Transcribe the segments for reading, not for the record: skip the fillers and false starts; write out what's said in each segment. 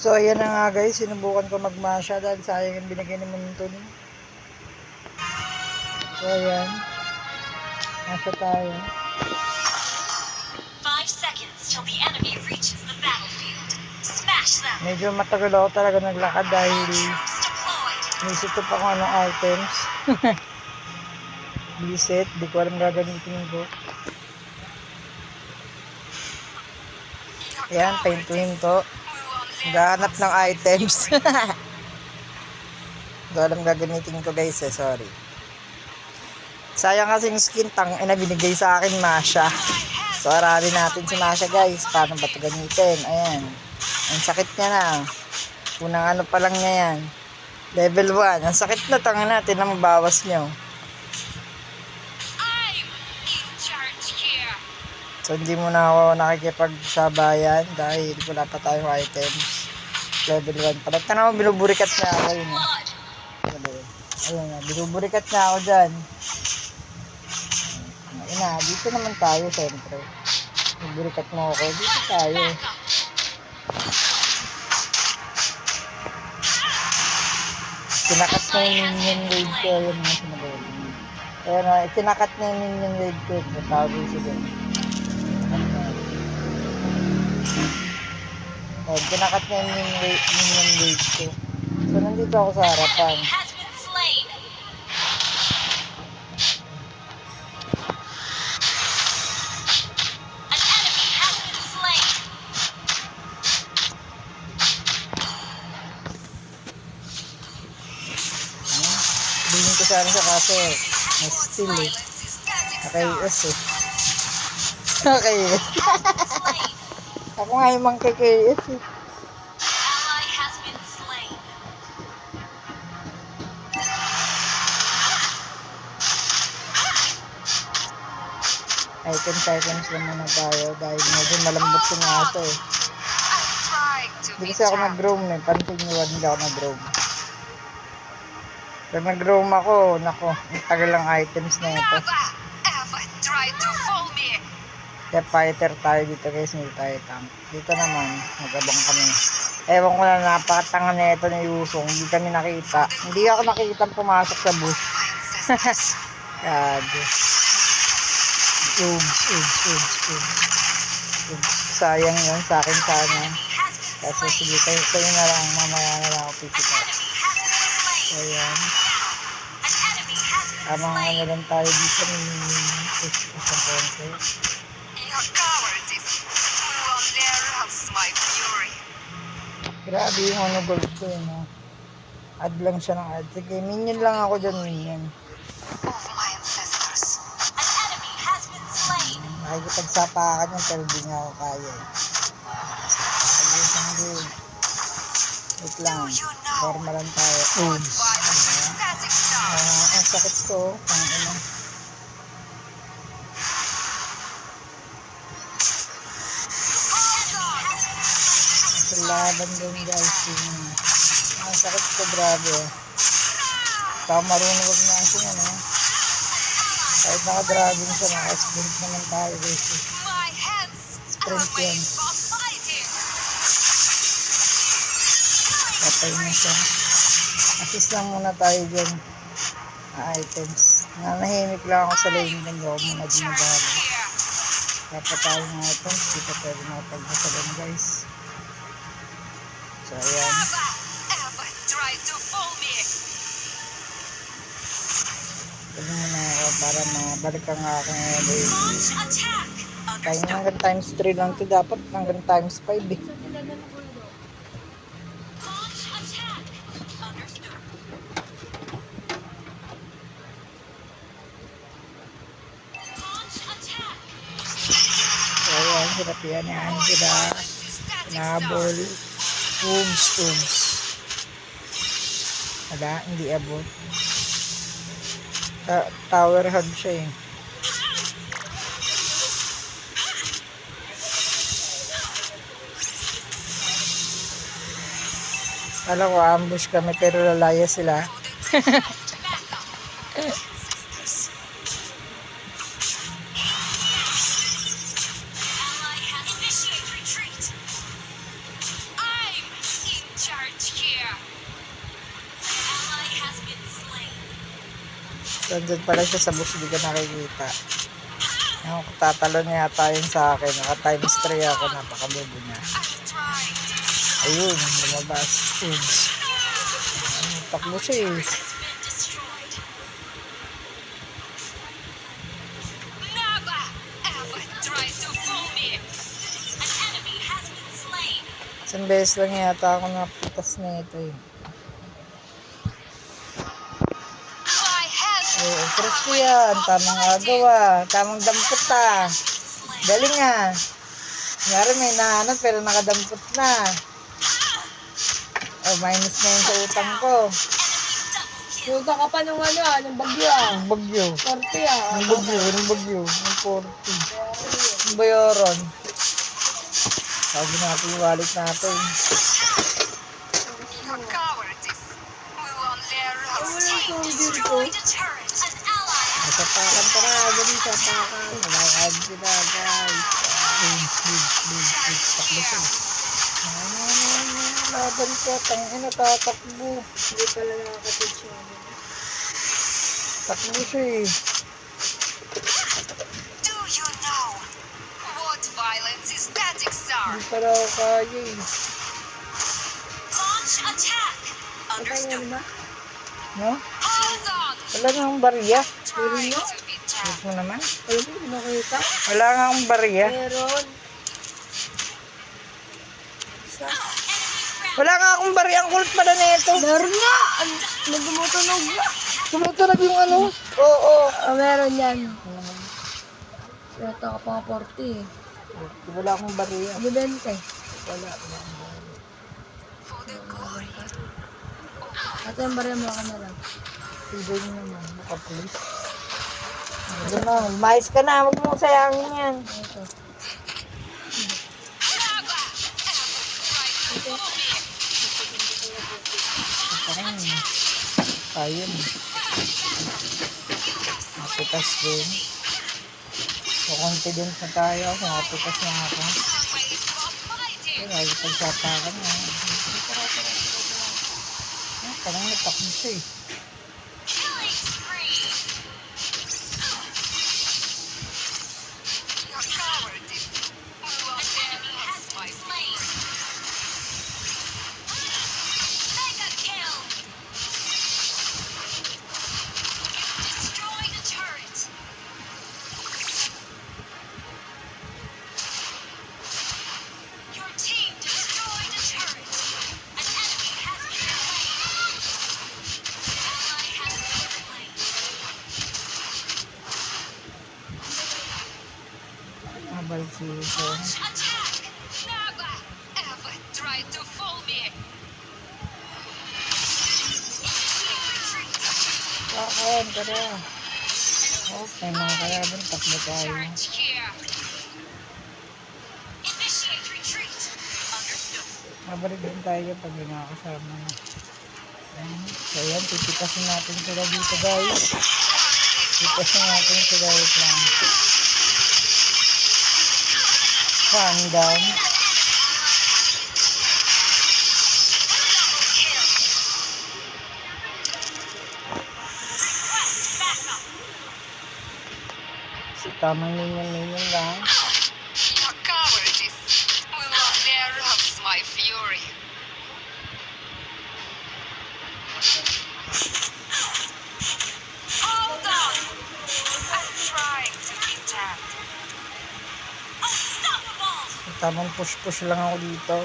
So, ayan na nga guys, sinubukan ko magmasya dahil sayang yung binigay ni Muntun. So, ayan. Masya tayo. 5 seconds till the enemy reaches the battlefield. Smash them. Medyo matagal ako talaga naglakad dahil Troops deployed. nisip ko pa kung anong items. Reset, di ko alam gagamitin ko. Ayan, paint to hinto. Gahanap ng items. Di ko alam gagamitin ko guys sorry. Sayang kasing skin tang binigay sa akin Masha. So aralin natin si Masha guys. Paano ba ito gamitin? Ayan. Ang sakit niya na. Unang ano pa lang niya yan. Level 1. Ang sakit na tanga natin na mabawas nyo. So hindi mo na ako nakikipagsabayan dahil wala pa tayong items. Level 1. Palagta naman binuburikat na ako yun. Ayun na. Binuburikat na ako dyan. Dito naman tayo siyempre. Binuburikat mo ako. Dito tayo. Kinakat na yung minion raid ko. Ayun na sinabi. Ayun na. Kinakat na yung minion raid ko. Tawagin sila. Ayun. Kinakat na yung minion raid ko. So nandito ako sa harapan. Bilhin ko sana siya kaso may steal eh. Naka-US eh. Naka-US. Ako nga yung mang kay-US eh. Items lang muna tayo dahil medyo malambot yung aso eh. Hindi kasi ako nag-roam eh. Pansin nyo, hindi ako nag-roam. Pag nag-roam ako, nako, ang tagal lang items na ito. Kaya fighter tayo dito guys, hindi tayo tank. Dito naman, mag-abang kami. Ewan ko na, napakatanga na ito na Yusong. Hindi kami nakita. Hindi ako nakita pumasok sa booth. God. Sayang yun sa akin sana. Kasi sige, kayo na lang, mamaya na lang ako pipita. Ayan. Amang ano lang tayo dito ng isang konti. Grabe yung ano gold ko yun. Add lang siya ng add. Sige, minion lang ako dyan, minion. Nakikipagsapakan yun pero di nga ako kaya. Wait lang. Forma lang tayo. Oops. Ang sakit ko. Laban din guys. Ang sakit ko grabe. Baka marunong wag na siya ano. Kahit naka-dragon siya, naka-sprint naman tayo guys. Sprint yan. Patay na siya. Assist lang muna tayo dyan. Items. Nanahimik lang ako sa lane ng ako muna dinagawa. Dapat tayo ng items. Dito pwede makapagpasalan guys. So ayan. Pwede muna ako para mabalik ang aking lane. Kaya hanggang times 3 lang ito. Dapat hanggang times 5 eh. Ayan, hirap yan. Sila nabol. Oops. Wala, hindi abot. Tower hug siya eh. Alam ko, ambush kami pero lalaya sila. So, andun pala siya sa bush, hindi ka nakikita. Yung tatalon yata yun sa akin. Naka times 3 ako, napakabobo niya. Ayun, lumabas. Oops. Takbo siya eh. Has been destroyed. Never ever try to fool me. An enemy has been slain. Isang beses lang yata ako napitas na ito eh. My head Oo, crispy yan. Tamang agawa. Tamang dampot ah. Galing ah. Kunyari may nahanap pero nakadampot na. Oh, minus na yun sa utang ko. Punta ka pa ng ano ng bagyo Ang bagyo. 40 Ang bagyo. Ang bagyo. Ang 40. Ang bayaran. Sabi natin yung wallet natin. Your cowardice will only arouse. Wala Team siyang destroyed a turret. An ally has Nasapakan pa na. Dali sapakan. Nalakad sila guys. Boom, boom, boom, boom. Takbo siya. Laban ko. Tangina tatakbo. Hindi pala nakakatid siya. Takbo siya eh. Do you know what violence is statics are? Hindi pala ako kaya eh. Launch attack. Understood. ba? No? Hold on. Wala nga akong barya. Trying to be Huwag tapped. mo naman. Alam mo, hindi nakita. Wala nga akong barya. Meron. Isa. Wala nga akong barya. Ang kulit pala nito. Meron nga! Nagumutunog nga. Tumutunog yung ano? Oo. Meron yan. Ito ka pa 40 eh. Wala akong barya. Ano 20? Wala. For the glory. Ito yung barya mo ka na lang. Hindi nyo naman. Nakapulis. Ano na. Mais ka na. Huwag mong sayangin yan. Ito. Never ever try to fool me. Parang ayun. Napitas din. So, confident na tayo. Napitas na ako. Wait for fighting. Lagi pagsapakan na. Parang natakbo siya eh. Killing spree. Your cowardice. An enemy has been slain. Mega kill. You destroyed a turret. Your team destroyed a turret. An enemy has been slain. Ally has been slain. Abal season. Launch attack! Never ever try to fool me! Initiate retreat! Bakit? Tara. Okay, mga kalaban. Takbo tayo. Charge here! Initiate retreat! Understood. Mabalik din tayo pag may nakakasama na. Ayan. So yan, titikasin natin sila dito guys. Titikasin natin sila. Wait lang. Fan down. Kill! Request backup! Si tamang minyan lang. Your cowardice will only arouse my fury. Hold on! I'm trying to be tapped. Unstoppable! Si tamang push-push lang ako dito.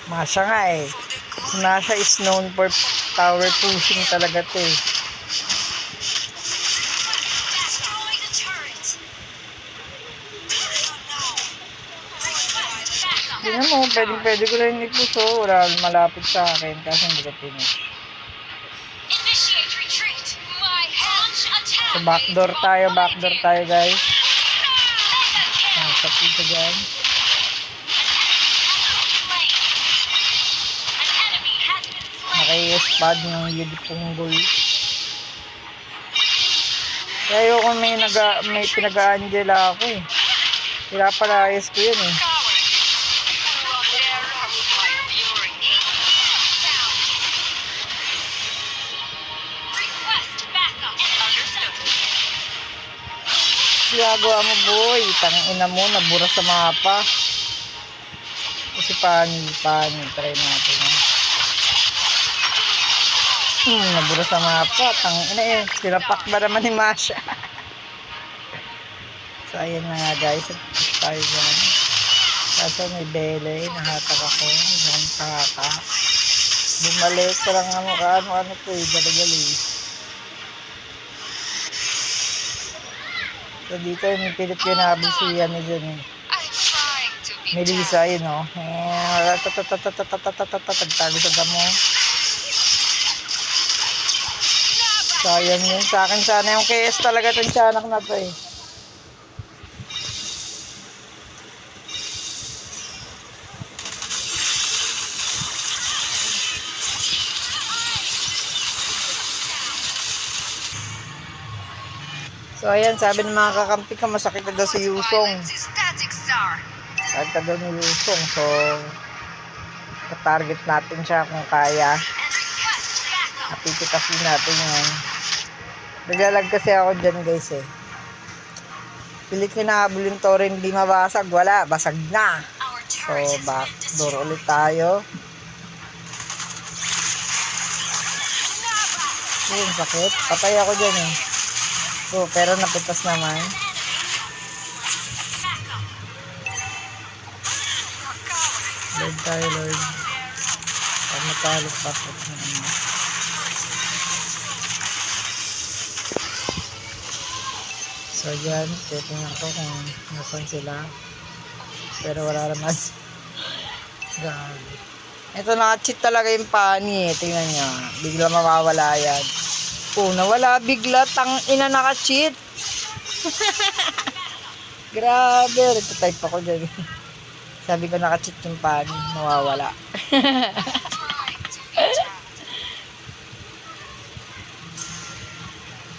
Masya nga eh. For the Si glory. Masha is known for tower pushing talaga to eh. Destroy the turret. Do you know? Request backup. Tingnan mo, pwede ko rin i-push oh. Wala malapit sa akin kasi hindi ko finish. Initiate retreat. My launch attack. So backdoor tayo guys. Nasa pito dyan. An enemy has been slain. Naka-spad ng yun punggol. Kaya ayoko may pinag-Angela ako eh. Pinapalayas ko yun eh. Coward. Who will dare rouse my fury? Down. Request backup. ginagawa mo, boy? Tangina mo, nabura sa mapa. Kasi paano, try natin yan. Nabura sa mapa. Tangina eh, sinapak ba naman ni Masha? So, ayan na nga guys, tayo dyan. Kaso may bele, nahatak ako, hanggang saka. Bumalik ko lang ano po eh, dalagali. So dito, may pilit ko nahabol si ano dyan eh. I'm trying to be Melissa, yun o. Tagtago sa damo. Sayang yun. Sa akin sana yung KS talaga itong tiyanak na to eh. So ayan, sabi ng mga kakampi ka, masakit na daw si Yusong. violence is Static Star. Sakit na daw ni Yusong. So, target natin siya kung kaya. And request backup. Napipitasin natin yun. Naglalag kasi ako dyan guys eh. Pilit ko nahabol yung toro, hindi mabasag. Wala, basag na. Our So, turret has been backdoor destroyed. ulit tayo. Ayun, sakit. Patay ako dyan eh. So, pero napitas naman. Lord tayo, Lord. Pag matalo pa po. So, dyan. Titingnan ko kung nasan sila. Pero wala naman. Grabe. Ito, naka-cheat talaga yung pani eh. Tingnan nyo. Bigla mawawala yan. Nawala bigla. Tang-ina naka-cheat. Grabe. Ito-type ako dyan. Sabi ko naka-cheat yung pani. Mawawala.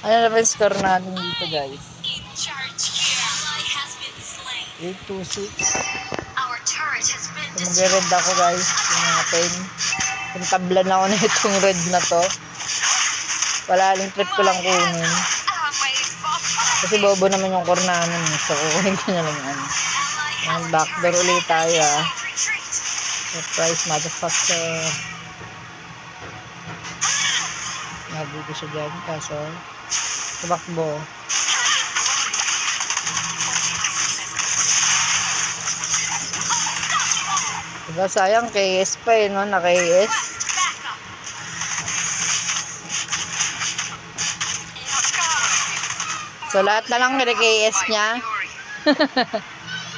Ano na ba yung score natin dito guys? In charge here. Ally has been slain. 8-2-6. Our turret has been So, destroyed. magre-red ako guys. Yung mga 10. Yung tablan ako na itong red na to. Wala lang trip ko lang kunin. I'm waiting for Kasi bobo naman yung core namin. So, kukunin ko na lang yan. Yan, backdoor ulit tayo ah. retreat. Surprise, motherfucker. Nabi ko siya dyan. Kaso, tumakbo. Diba sayang, KS pa eh, no? Naka-KS. Backup. So, lahat na lang kina-KS niya.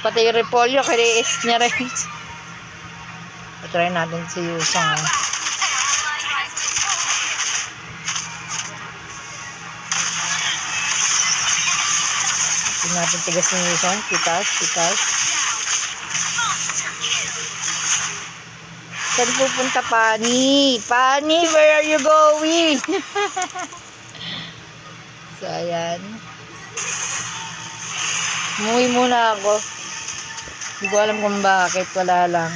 Pati yung repolyo, kina-KS niya rin. Try natin si Yusong. Ah. Tingnan natin tigas ni Yusong. Titas. Saan pupunta, Pani? Pani, where are you going? So, ayan. Umuwi muna ako. Hindi ko alam kung bakit. Wala lang.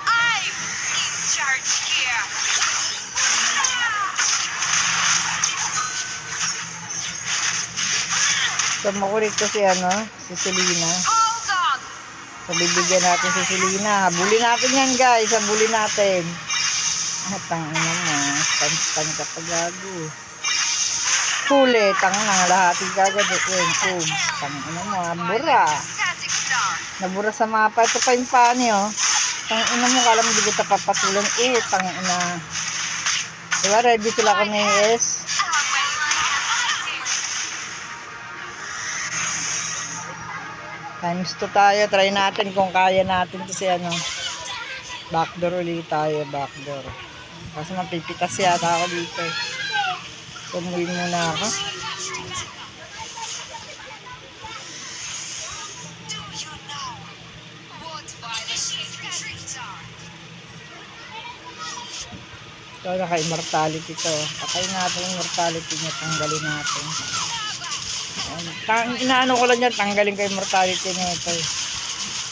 I'm in charge here. So, makulit ko si Selena. Hold on. So, bibigyan natin si Selena. Habulin natin yan, guys. Habulin natin. Tang ina mo. Stan ka pa gago. Huli. Tang na. Lahati gagad. Tang ina mo. Bura. Static Star. Nabura sa mapa. Ito pa yung pani, oh. Tang ina mo. Kala mo di kita papatulan. Tang ina. Diba, ready sila kami, yes? Times 2 tayo. Try natin kung kaya natin kasi backdoor ulit tayo. Backdoor. Kasi mapipitas yata ako dito. So, umuwi muna ako. Do you know what violence is Static Star? So, naka-immortality to. Patay natin yung immortality niya. Tanggalin natin. Inaano ko lang yan. Tanggalin ko yung immortality niya ito.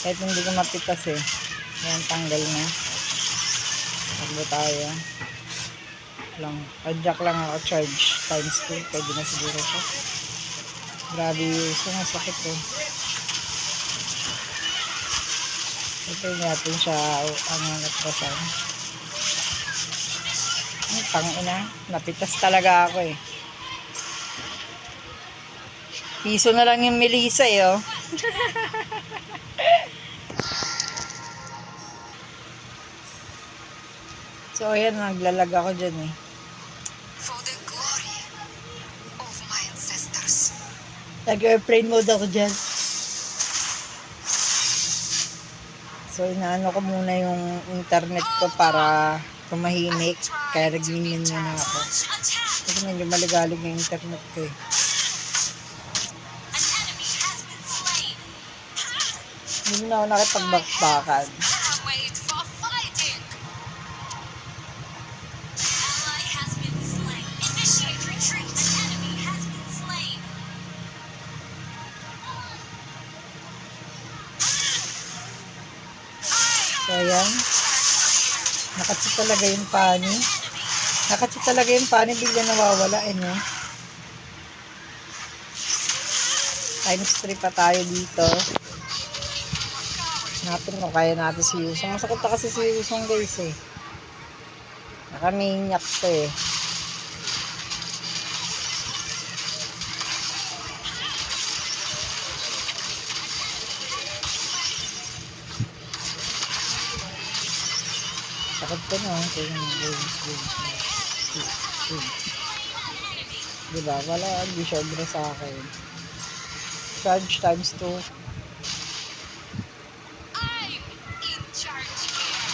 Kahit hindi ko mapitas eh. Yan, tanggal na. Takbo tayo. Lang. Adjust lang ako, charge times 2. Pwede na siguro siya. Grabe yung sakit eh. Ito natin siya ang natrasan. Ang tangina. Napitas talaga ako eh. Piso na lang yung Melissa eh oh. So ayan, naglalag ako dyan eh. For the glory of my ancestors. Nag-airplane mode ako dyan. So inaano ko muna yung internet ko para tumahimik. Kaya nag-minion muna ako. Attack! Kasi medyo maligalig yung internet ko eh. An enemy has been slain. Hindi na ako nakipagbakbakan. Now wait for fighting. Ally has been slain. Initiate retreat. An enemy has been slain. So ayan. Nakatsi talaga yung pani. Nakatsi talaga yung pani. Bigla nawawala eh no. Times 3 pa tayo dito. Natin kung kaya natin si Yusong. Masakit na kasi si Yusong guys eh. Nakaminyak to eh. Sakit ko no. Diba? Wala. Hindi sobra sa akin. Charge times 2. I'm in charge here.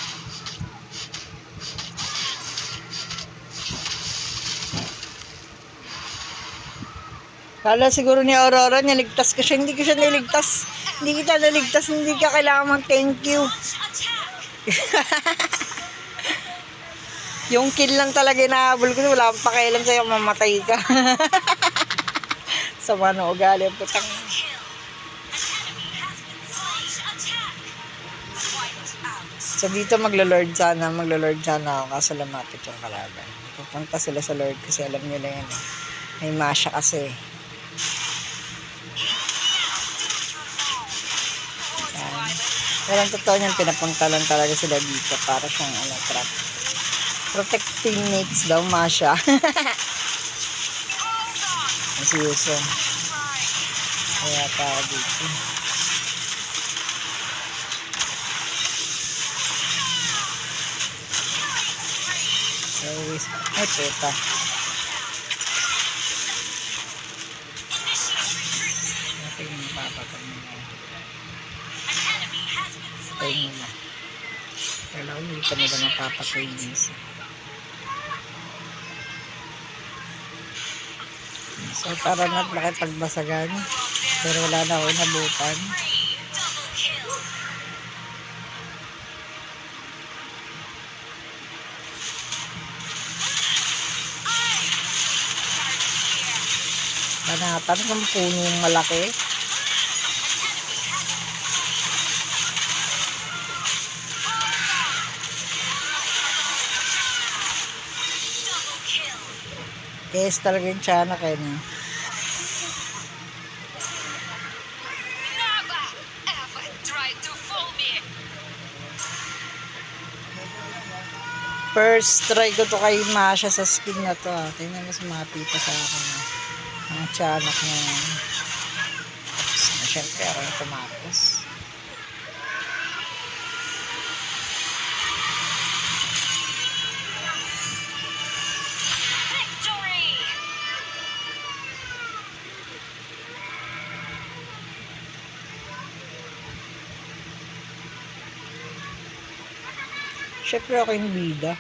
Kala siguro ni Aurora, niligtas ko siya. Hindi ko siya niligtas. Hindi kita naligtas. Hindi ka kailangan mang thank you. Attack! Yung kill lang talaga inahabol ko. Wala akong pakialam sa'yo kung mamatay ka. Sa mano ugali ang putang. Kill. An enemy has been slain. Attack! Wiped out. So dito maglo-lord sana. Maglo-lord sana ako kaso lumapit yung kalaban. Pupunta sila sa lord kasi alam nyo na yan. May masya kasi. Yan. Pero ang totoo niyan, pinapunta lang talaga sila dito para siyang trap. Protect teammates daw, masya. Ang siyuso. Kaya tayo dito. So, ay puta. Natin yung papatag nila. Patay nila. Kailangan hindi pa nila mapapatay nila. So, para nakipagbasagan. Pero wala na ako inabutan. Double kill. Banatan ng punong malaki. Double kill. Kaya talaga yung tiyanak eh. No? Never ever try to fool me. First try ko to kay Masha sa skin na to. Tingnan mo sumapi pa sa akin. Ang tiyanak na yan. Siyempre ako yung tumatos. Victory. Siyempre ako yung bida.